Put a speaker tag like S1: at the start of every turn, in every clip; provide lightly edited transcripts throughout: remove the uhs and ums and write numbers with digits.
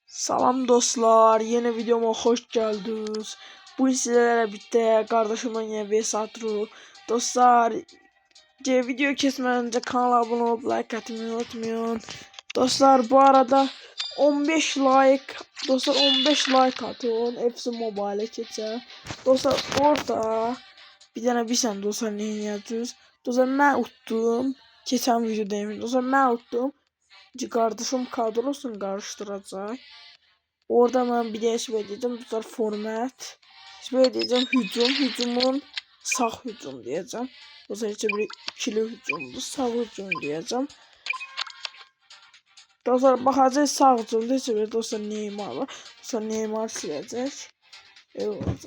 S1: Salam dostlar, yeni videoma hoş geldiniz. Bu sizlerle birlikte kardeşimle yeni vs atırıq. Dostlar, video kesmeden önce kanala abone olup like atmayı unutmayın. Dostlar, bu arada 15 like, dostlar 15 like atın. Hepsi mobile geçer. Dostlar, orada bir tane bilsen dostlar ne yapıyoruz? Dostlar, ben uttum. Geçen videodayım. Dostlar, ben uttum. Kardeşim kadrosunu karıştıracak. Orada ben bir de şöyle diyeceğim. Bu format. Şöyle diyeceğim hücumun sağ hücum diyeceğim. O zaman işte bir ikili hücumdu. Sağ hücum diyeceğim. Dostlar bakacağız sağ hücumda işte bir dostlar Neymar var. Dostlar Neymar silecek. Evet.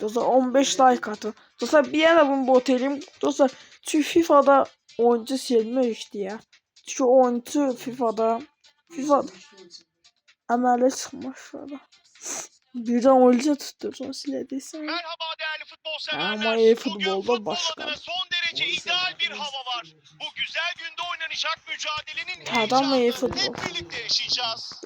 S1: Dostlar 15 like atın. Dostlar bir yana bunu bot edeyim. Dostlar çünkü FIFA'da oyuncu silmek ya. Çünkü oyuncu FIFA'da Əmələ çıxmış şurada. Birden oyuncu tuttursun silediysen.
S2: Merhaba değerli futbol severler.
S1: Ama futbolda başka.
S2: Son derece ideal bir hava var. Bu güzel günde oynanacak mücadelenin
S1: Adam ve
S2: heyecanını
S1: futbol.
S2: hep birlikte yaşayacağız.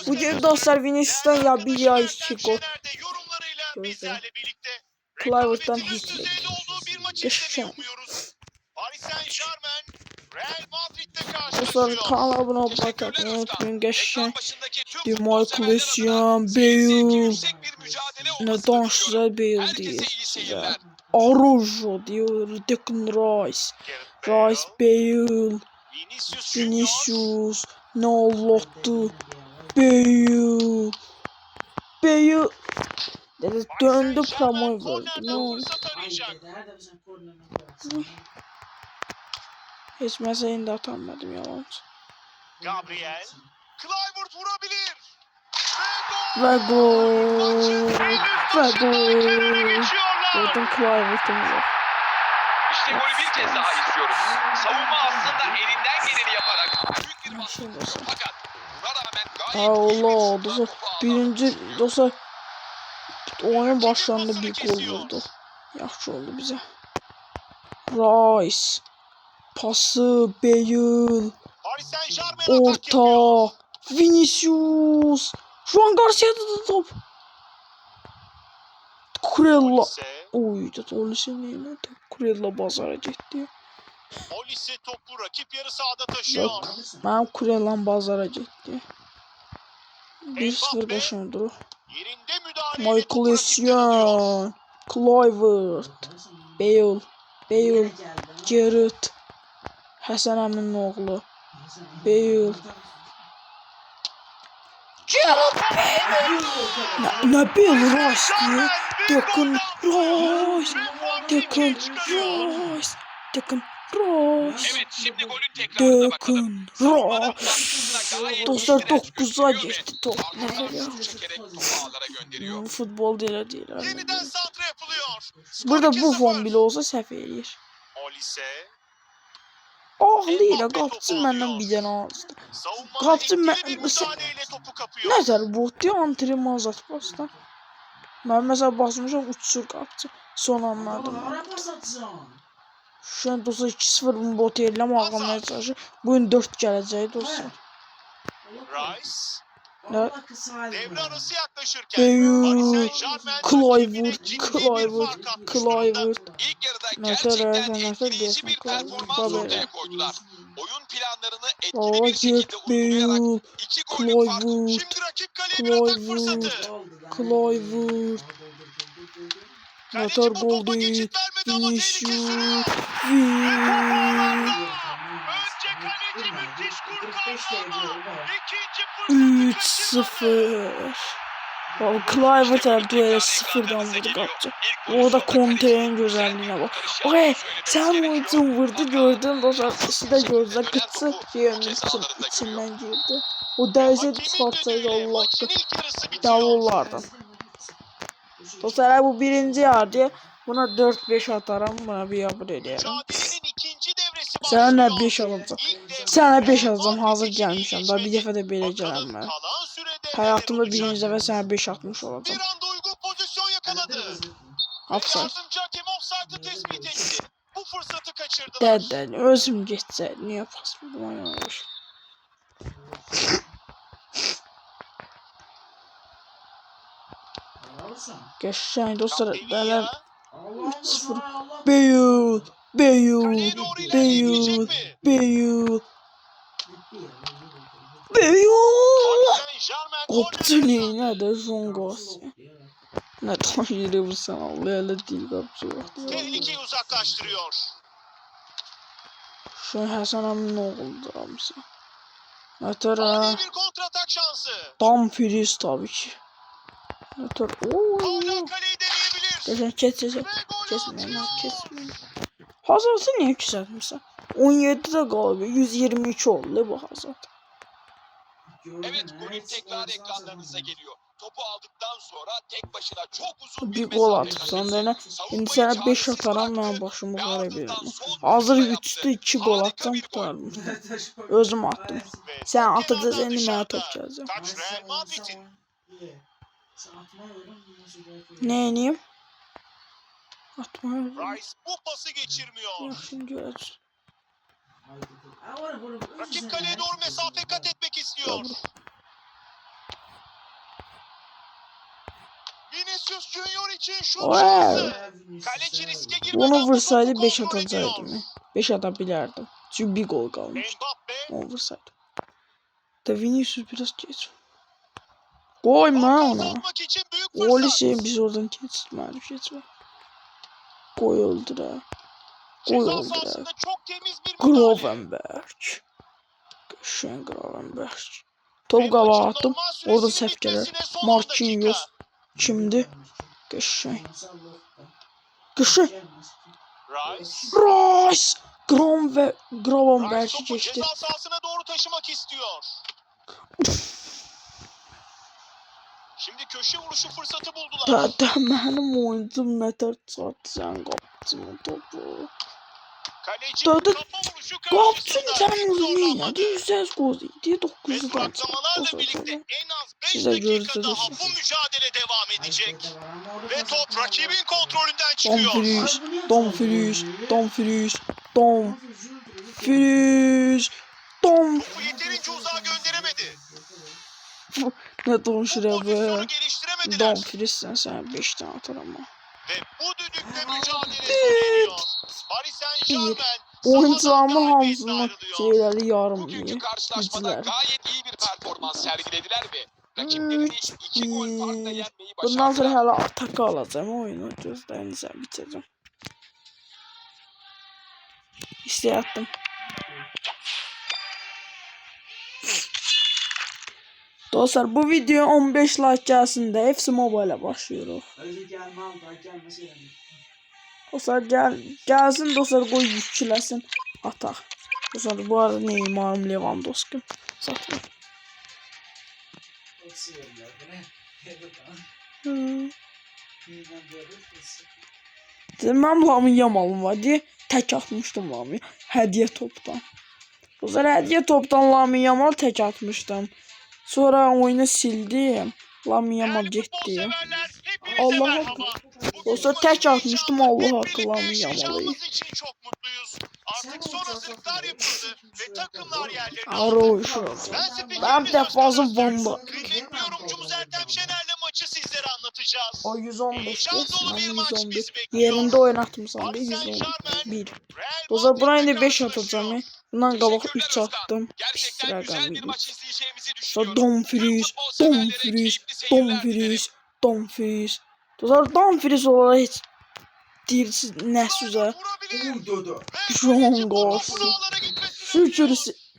S1: Bu gibi dostlar Vinicius'tan ya bir ya iki gol.
S2: Yorumlarıyla bizlerle birlikte
S1: Clivert'tan
S2: rekabetin üst
S1: hiç
S2: düzeyde olduğu bir maç izlemeyi umuyoruz. Paris Saint-Germain Real Madrid'le
S1: dostlar
S2: karşılaşıyor.
S1: kanala abone olmayı unutmayın. Geçen Michael Essien, Bale, ne danşlar Bale diyor size. Arojo diyor, Declan Rice, Bale, Vinicius, ne Allah'tı, Bale, dedi döndü promo verdi, ne oldu? Hiç mesleğini de atamadım yalancı.
S2: Gabriel, Kluivert vurabilir.
S1: Ve gol. Gördüm Kluivert'ın var.
S3: İşte golü bir kez daha izliyoruz. Savunma aslında elinden geleni yaparak büyük bir baskı. Fakat buna rağmen gayet
S1: Allah dostlar birinci dostlar oyun başlarında bir gol vurdu. Yaxşı oldu bize. Rice pası Bale orta Vinicius şu an Garcia'da da top. Kurella oy da Olise neyine Kurella bazara gitti.
S2: Olise topu rakip yarı sahada taşıyor.
S1: Ben Kurella'm bazara gitti. 1-0 başındır.
S2: Yerinde müdahale
S1: Michael Essien, Kluivert, Bale, Gerrard, Hasan Əminin oğlu, Bale, Gerrard Bale, ne Bale Rice diyor, Declan Rice,
S3: Evet, şimdi golün tekrarına bakalım.
S1: Dostlar 9'a geçti top. Ne ya?
S3: Gönderiyor.
S1: Futbol değil.
S2: yeniden santra yapılıyor.
S1: Burada bu fon bile olsa səhv eləyir.
S2: Olise
S1: Ağlayır, qapçı məndən bir dənə azdı. Qapçı
S2: topu kapıyor.
S1: Nəzər bot diye antrenman zat basdan. Mən məsəl basmışam uçur qapçı. Son anlardım. Şu an dostlar 2-0 bunu bot yerləm ağlamaya çalışır. Bugün 4 gələcək dostlar.
S2: Rice
S1: Ne?
S2: devre arası yaklaşırken
S1: Bale, Kluivert.
S3: İlk yarıda
S1: Nasıl
S3: gerçekten
S1: diyorsun,
S3: etkileyici bir performans
S1: Tabii.
S3: ortaya koydular. Oyun planlarını etkili
S1: Aa,
S3: bir şekilde uygulayarak
S1: Bale,
S3: 2 golün farkı.
S2: şimdi rakip kaleye bir atak fırsatı.
S1: Kluivert.
S2: Kaleci
S1: Atar
S2: bu
S1: gol
S2: topa
S1: değil.
S2: geçit vermedi ama tehlike sürüyor. Önce kaleci müthiş kurtardı. İkinci fırsatı
S1: 3-0. Baba Kluivert böyle sıfırdan vurdu kapçı. Orada Conte'nin güzelliğine bak. Okay, sen oyuncun vurdu gördün. Dostlar ikisi de gözle kıtsı içinden girdi. O derece çıkartsaydı Allah hakkı. Davullardan. Dostlar bu birinci yardı. Buna 4-5 atarım. Buna bir yapır ederim. Sana 5 alacağım. Sana 5 alacağım. Hazır gelmişim. Daha bir defa da böyle gelem ben. Hayatımda birinci defa sana 5 atmış olacağım.
S2: Bir anda uygun pozisyon yakaladı.
S1: Offside.
S2: Yardımcı hakem offside'ı tespit etti. Bu fırsatı kaçırdılar.
S1: Deden özüm geçse niye pas bu oynamış. Geçen dostlar
S2: Sevilla.
S1: derler 3-0. Bale.
S2: Kaleye doğru ilerleyebilecek mi?
S1: Bale.
S2: Paris Saint-Germain gol
S1: Koptu
S2: kazandı.
S1: ne de son gol. Ne tanrı bu sana öyle değil kapçı.
S2: Tehlikeyi uzaklaştırıyor.
S1: Şu Hasan Amin ne oldu amca? Ne tara?
S2: Ani bir kontratak şansı.
S1: Tam Filiz tabii ki. Ne tara?
S2: Hala kaleyi deneyebilir.
S1: Geçen keseceğim.
S2: Ve gol
S1: Kesmeyin
S2: atıyor.
S1: kesmeyin. Hazard'ı niye yükseltmişsin? 17'de galiba 123 oldu bu Hazard.
S3: Evet, golün tekrarı ekranlarınıza geliyor. Topu aldıktan sonra tek başına çok uzun
S1: Bir
S3: bir
S1: gol
S3: mesafe
S1: atıp
S3: kat etti.
S1: sonra şimdi
S3: Savunmayı
S1: sana 5
S3: çaresiz
S1: atarım
S3: bıraktı
S1: ben başımı
S3: ve
S1: kara
S3: ardından
S1: veririm.
S3: son
S1: Hazır
S3: vuruşla
S1: 3'te
S3: yaptı.
S1: 2 gol
S3: Harika
S1: atsam
S3: bir gol.
S1: tutarım. Özüm attım.
S2: Ve
S1: Sen
S2: top
S1: atacağız
S2: kenardan
S1: en iyi
S2: dışarıda.
S1: top geleceğim.
S2: Taç Real Madrid'in.
S1: Ne yeneyim? Atma öyle.
S2: Rice bu pası geçirmiyor.
S1: Ya şimdi göreceğiz.
S2: Rakip kaleye doğru mesafe kat etmek istiyor. Vinicius Junior için şut
S1: Wow.
S2: şansı. Kaleci riske girmeden
S1: Onu
S2: bu
S1: vursaydı
S2: topu
S1: 5
S2: kontrol ediyor.
S1: atacaktım. 5 atabilirdim. Çünkü bir gol kalmıştı.
S2: Mbappe
S1: Onu vursaydım. Da Vinicius biraz geç. Koyma
S2: farkı
S1: onu.
S2: azaltmak için büyük
S1: Golü
S2: fırsat.
S1: şey biz oradan kestim. Geçme. Gol oldu da. Gol
S2: Ceza
S1: oldu da.
S2: sahasında çok temiz bir müdahale.
S1: Gravenberg. Geçen Gravenberg. Top
S2: Ve
S1: gala
S2: maçın
S1: attım.
S2: normal süresinin
S1: Orada sefkeler.
S2: bitmesine son 10
S1: Marquinhos.
S2: dakika.
S1: Şimdi. Geçen. Geçen.
S2: Rice.
S1: Rice. Gravenberg
S2: Rice topu
S1: geçti.
S2: ceza sahasına doğru taşımak istiyor. Şimdi köşe vuruşu fırsatı buldular.
S1: Da benim oyuncum ne ters sattı sen kaptın o topu.
S2: Kaleci
S1: Da
S2: kafa vuruşu
S1: kaptın
S2: karşısında
S1: sen
S2: hiç
S1: onu yine
S2: zorlanmadı.
S1: de 100 gol diye
S2: Ve
S1: 900'dan
S2: duraklamalarla birlikte en az 5
S1: Size
S2: dakika
S1: görürüz
S2: daha
S1: olsun.
S2: bu mücadele devam edecek. Ve top rakibin kontrolünden çıkıyor.
S1: Dumfries, Dumfries, Dumfries, Dumfries,
S2: Topu yeterince uzağa gönderemedi.
S1: ne don
S2: Bu
S1: şuraya
S2: pozisyonu
S1: be.
S2: geliştiremediler.
S1: Dumfries sen 5 tane atar ama.
S2: Ve bu düdükle mücadele sona eriyor. Paris Saint-Germain
S1: Oyuncularımın
S2: sahadan
S1: hamısının
S2: galibiyetle ayrılıyor.
S1: şeyleri yarım
S3: Bugünkü
S1: iyi.
S3: karşılaşmada
S1: Güçler.
S3: gayet iyi bir performans sergilediler ve rakiplerini 2 gol farkla yenmeyi
S1: Bundan sonra
S3: başardılar.
S1: hala ataka alacağım oyunu. Gözlerini sen bitireceğim. İşte attım. Dostlar bu video 15 like gelsin de FC Mobile'a başlıyoruz. Dostlar gelsin dostlar koy yükçüləsin ataq. Dostlar bu arada Neymar'ım Lewandowski satır. Mən Lamın Yamal'ım var diye tek atmıştım Lamı. Hediye toptan. Dostlar hediye toptan Lamın Yamal tek atmıştım. Sonra oyunu sildim. Lamın Yamal gitti. Allah hakkı. Dostlar tek atmıştım Allah hakkı Lamın Yamal'ı.
S2: Çok mutluyuz. Artık son hazırlıklar yapıldı ve takımlar yerlerine
S1: Aroşo. Ben defazım Van'da.
S2: Kıymetli yorumcumuz Ertem Şener'le maçı sizlere anlatacağız.
S1: O 115
S2: Heyecan dolu bir maç
S1: 111.
S2: bizi bekliyor.
S1: Yerinde oynatmışam bir
S2: Paris
S1: 111.
S2: Saint-Germain, Real
S1: Dostlar buraya
S2: Madrid'le
S1: da 5
S2: karşılaşıyor.
S1: atacağım. Bundan qabaq
S3: Teşekkürler
S1: 3
S3: Özkan.
S1: attım.
S3: Gerçekten güzel
S1: Rəqəm
S3: bir
S1: bir.
S3: maç izleyeceğimizi
S1: Dostlar
S3: düşünüyorum.
S1: Dumfries,
S3: Futbol severlere
S1: Dumfries,
S3: keyifli seyirler dilerim.
S1: Dumfries, Dumfries. Dostlar Dumfries olarak heç deyirsiz nə sözə. John Goss. Şükür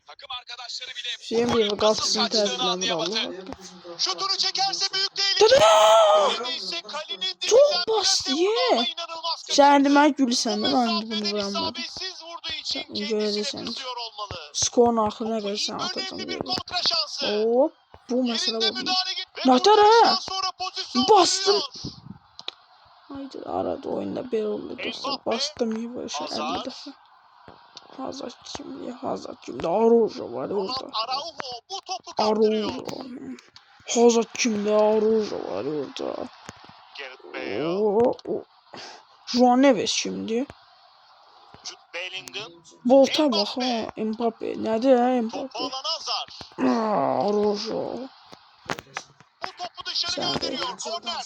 S3: Takım arkadaşları bile
S1: şeyin bir
S3: nasıl
S1: qapısını
S3: kaçtığını
S1: təzminləmir
S3: anlayamadı.
S1: Allah.
S2: Şutunu çekerse büyük tehlike.
S1: Tada!
S2: Neredeyse kalenin
S1: Çok
S2: dibinden
S1: bastı
S2: plase vurdu
S1: ye.
S2: ama inanılmaz kaçırdı.
S1: Sən demə gül
S2: Bu
S1: səndə mən bunu
S2: mesafeden
S1: vuramadım.
S2: isabetsiz vurduğu için
S1: Sen
S2: kendisine
S1: göreceksin.
S2: kızıyor olmalı.
S1: Skorun axırına qədər
S2: İyi,
S1: sən atacağım
S2: önemli bir
S1: böyle.
S2: kontra şansı.
S1: Hop bu məsələ
S2: Yerinde
S1: olmuş.
S2: müdahale gitti.
S1: Natar
S2: Kurtarıştan
S1: ha.
S2: sonra pozisyon
S1: Bastım.
S2: buluyor.
S1: Haydi arada oyunda bir oldu dostlar.
S2: Mbappe.
S1: Bastım iyi bu işe
S2: Hazard.
S1: 50 defa. Hazard kimdi? Hazard kimdi? Arojo var
S2: Ronald
S1: orada.
S2: Araujo bu topu kaptırıyor.
S1: Arojo. Hazard kimdi? Arojo var orada.
S2: Gareth Bale,
S1: Oo. Juan Neves şimdi.
S2: Jude Bellingham,
S1: Volta bak ha. Mbappe. Nerede ya
S2: topu
S1: Mbappe?
S2: alan Hazard.
S1: Arojo.
S2: Bu topu dışarı
S1: Sen de.
S2: gönderiyor. Korner.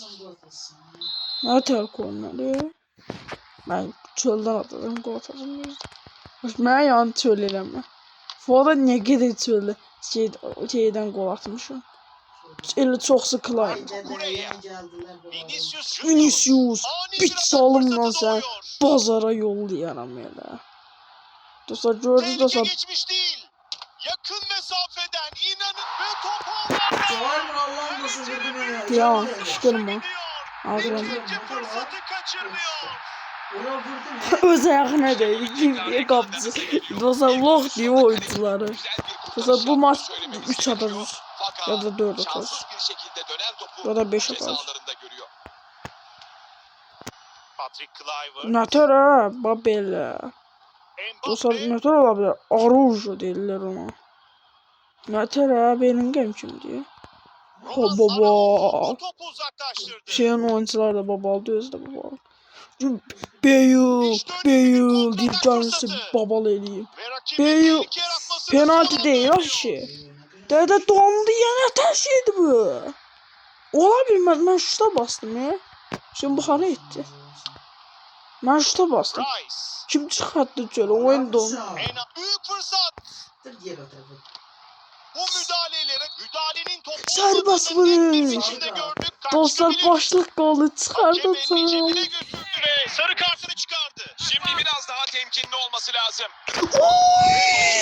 S1: Ne tel korneri? Ben çölden atladım gol atacağım. Ben yan çölerim. Fuada ne kadar çölde şeyden gol atmışım. Eli çok sıkılayım.
S2: Vinicius Junior.
S1: Vinicius
S2: Ani
S1: bir
S2: bir atak
S1: salımla
S2: fırsatı
S1: sen
S2: doğuyor.
S1: pazara yollayaram ya. Dostlar gördünüz
S2: Tehlike
S1: dostlar.
S2: geçmiş değil. Yakın mesafeden inanın ve top ağlarda.
S1: Ya kışkırma. Aldırım.
S2: İkinci fırsatı kaçırmıyor.
S1: Öz ayağına değdi. Kim diye kaptı. Dostlar loh diye oyuncuları. Dostlar bu maç 3 atarız. Ya da 4 atarız.
S3: Şanssız bir şekilde dönen topu
S1: Ya da 5
S3: ceza
S1: atarız.
S3: alanlarında görüyor.
S2: Patrick Kluivert.
S1: Neter ha babela. Dostlar
S2: Mbappe.
S1: neter olabilir? Arujo değiller ona. Neter ha benim gençim diye. Ha
S2: Romas
S1: baba.
S2: Araujo topu uzaklaştırdı.
S1: Şeyin oyuncular da baba aldı özde baba. Bale diye canlısı babalı eliyim.
S2: Ve rakibin
S1: Bale
S2: tehlike yaratmasını
S1: penaltı
S2: sağladı
S1: değil o
S2: diyor.
S1: şey. Dede dondu ya neter şeydi bu. Olabilir ben şuta bastım ya. Şimdi bu hale etti. Ben şuta bastım.
S2: Rice.
S1: Kim çıkarttı şöyle oyun don.
S2: Büyük fırsat. Bu müdahalenin topu
S1: Serbest
S2: olmadığını net bir
S1: vuruş.
S2: biçimde gördük.
S1: Dostlar
S2: Kaçtı bile.
S1: başlık golü çıkardı.
S2: Hakem elini cebine götürdü ve sarı kartını çıkardı.
S3: Şimdi biraz daha temkinli olması lazım.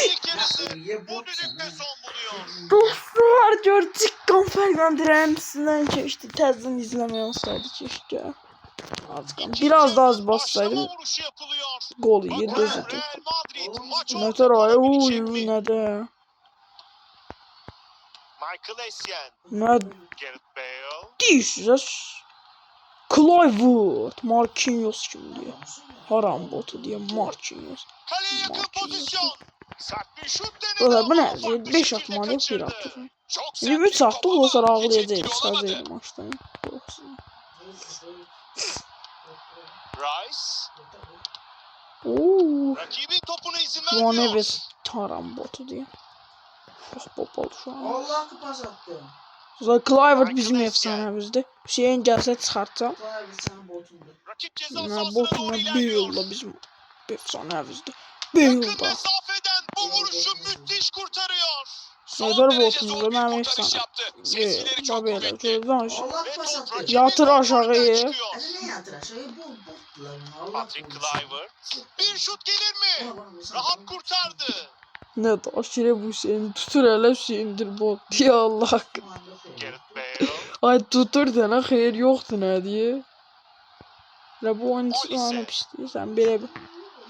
S2: İlk yarısı bu düdükle son buluyor.
S1: Dostlar gördük konferansı sizden keşke tezden izlemeye olsaydı keşke. Biraz daha az bassaydım
S2: Başlama vuruşu yapılıyor.
S1: gol
S2: Bakın
S1: yedi.
S2: Real Madrid maç
S1: Ne
S2: orta
S1: tarafa
S2: kalabilecek mi?
S1: ne de.
S2: Michael Essien,
S1: Ne
S2: Gareth Bale,
S1: diyeceğiz. Kluivert, Marquinhos kim diyor. Haram botu diye Marquinhos.
S2: kaleye yakın
S1: Marquinhos.
S2: pozisyon. Sert bir şut denedi
S1: Valla
S2: ama
S1: bu ne?
S2: farklı
S1: 5
S2: şekilde
S1: atmalı bir
S2: kaçırdı.
S1: attı.
S3: Çok
S1: Bir
S3: sert
S1: 3
S3: bir
S1: attı
S3: top
S1: olsa
S3: ama hiç
S1: ağlayacağız.
S3: etkili olamadı.
S1: Sadece maçtan. Yoksa.
S2: Rice,
S1: Ooo.
S2: rakibin topuna izin
S1: Şu an
S2: vermiyor.
S1: evet haram botu diye. Bak babalı şu an.
S4: Allah pas attı.
S1: Zaten Kluivert bizim
S2: Michael
S1: efsanemizdi. Şeyin gelse çıkartsam.
S4: Kluivert senin botundu.
S2: Rakip ceza
S1: Ne
S2: sahasına
S1: botuna
S2: doğru
S1: bir
S2: ilerliyor.
S1: yolla bizim efsanemizdi.
S2: Yakın
S1: Bir yolda.
S2: mesafeden bu vuruşu müthiş kurtarıyor.
S3: Son
S1: Neler
S3: derece
S1: botunuz
S3: zor bir
S1: ben
S3: kurtarış
S1: efsane.
S3: yaptı. Sesleri çok
S1: Babela
S3: kuvvetli.
S1: şuradan şu.
S4: Allah
S2: Ve
S4: pas
S2: top
S4: attı.
S2: rakibin
S1: Yatır
S2: kontrolünden
S1: aşağıya.
S2: çıkıyor.
S4: Hani ne yatır aşağıya botlar ya. Allah
S2: Patrick
S4: korusun.
S2: Kluivert. Bir şut gelir mi? Rahat kurtardı.
S1: Ne de aşırı bu şeyin tutur hele şeyindir bot diye Allah.
S2: Gareth Bale.
S1: Ay tutur dene hayır yoktu ne diye. La bu oyuncu
S2: Olise.
S1: bana pişti sen bire bir.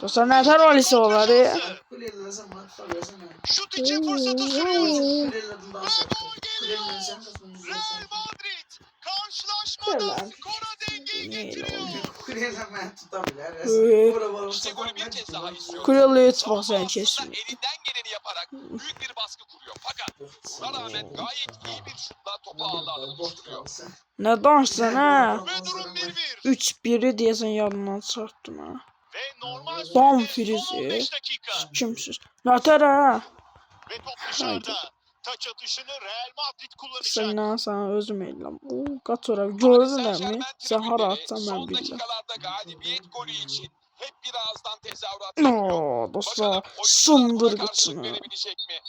S1: Dostlar ne tar Olise olar ya.
S4: Kuleyle sen bak soruyorsun.
S2: Şut için fırsatı sürüyor.
S4: Kuleyle daha saklı.
S2: Geliyor.
S4: Kuleyle sen kısmını
S2: Real Madrid karşılaşmada
S1: Helal.
S2: skora dengeyi
S1: Neyle
S2: getiriyor.
S4: Kuleyle ben tutabilir.
S3: İşte golü bir kez daha izliyoruz.
S1: Kuryalı hiç bak sen
S3: Savunma
S1: kesin.
S3: aslında elinden geleni yaparak büyük bir baskı kuruyor. Fakat buna rağmen gayet iyi bir şutla topu ağlarla buluşturuyor.
S1: Ne dansın ha.
S2: Ve durum 1-1.
S1: 3-1'i diyesin yanından çarptın ha.
S2: Ve normal
S1: Bam
S2: sürede
S1: frizi.
S2: son 15 dakika.
S1: Kimsiz. Ne tar ha.
S2: Ve top dışarıda. Taç atışını Real Madrid kullanacak.
S1: Sen ne sana özüm eylem. Oo kaç ora gördün
S3: Paris
S1: mi?
S3: Saint-Germain
S1: Sen hara
S3: tribünleri
S1: atsan ben
S3: son
S1: billah.
S3: dakikalarda galibiyet golü için hep bir ağızdan tezahürat yapıyor.
S1: No dostlar
S3: Bakalım oyuncular buna
S1: sındır
S3: karşılık
S1: gıçını.
S3: verebilecek mi?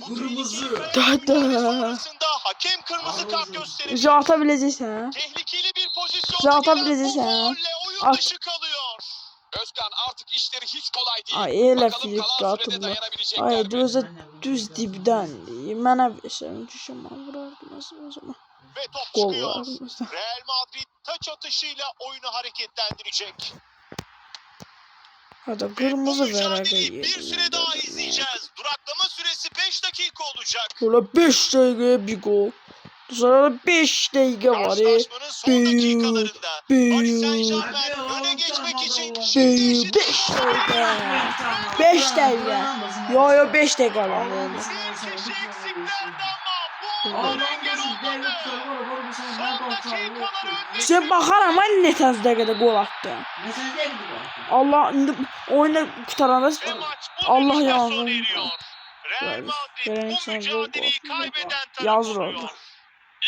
S4: Kırmızı.
S1: Dada.
S2: Sonrasında hakem kırmızı kart gösterecek.
S1: Bizi atabileceksin ha.
S2: Tehlikeli bir pozisyonda
S1: Bizi
S2: gelen
S1: atabileceksin
S2: bu
S1: ha.
S2: golle oyun
S1: At.
S2: dışı kalıyor.
S3: Özkan artık işleri hiç kolay değil.
S1: Ay ele
S3: Bakalım
S1: filik
S3: kalan sürede
S1: atırlar.
S3: dayanabilecekler
S1: Ay
S3: mi?
S1: düz dibden değil. Mənə versən düşüm vurardım o zaman.
S2: Ve top
S1: Gol
S2: çıkıyor.
S1: vardı mesela.
S2: Real Madrid taç atışıyla oyunu hareketlendirecek.
S1: Hadi
S2: Bu
S1: kırmızı ver
S2: mücadeleyi bir süre daha izleyeceğiz. Duraklama süresi 5 dakika olacak.
S1: Böyle 5 dakikaya bir gol. Sonra 5 dakika var ya.
S2: Karşılaşmanın son dakikalarında Paris Saint Germain
S4: Hadi
S2: öne
S4: oğlum,
S2: geçmek için
S4: tamam,
S2: şimdi
S1: Beş
S2: eşit
S1: dakika. 5 dakika. Yo 5 dakika var.
S2: bir kişi eksiklerdi ama bu ondan engel olmadı. Son dakikalar önde.
S1: Sen bakaram ben ne tez dakikada gol attı. Allah indi oyunda kurtaranda
S2: Ve maç
S1: Allah
S2: bu
S1: yazsın.
S2: sona eriyor. Real
S1: Böyle,
S2: Madrid
S1: böyle
S2: bu
S1: insan
S2: mücadeleyi
S1: gol.
S2: kaybeden taraf
S1: Yazır
S2: oluyor.
S1: oldu.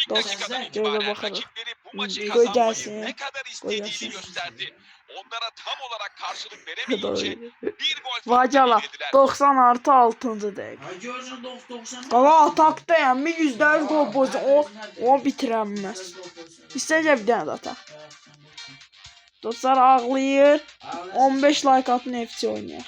S3: İlk dakikadan
S1: Gözle
S3: itibaren
S1: bakarız.
S3: rakipleri bu maçı
S1: Koy
S3: kazanmayı
S1: gelsin.
S3: ne kadar istediğini
S1: gelsin.
S3: gösterdi. Onlara tam olarak karşılık
S1: Doğru.
S3: veremeyince bir gol
S1: Vacala
S3: farklı yenildiler.
S1: 90 artı 6. dakika.
S4: Ay George'un 90.
S1: Qala atakda yəni %100 gol pozisyon o bitirənməz. İstəcə bir dənə də ataq. Dostlar ağlayır. 15 like atın FC oynayaq.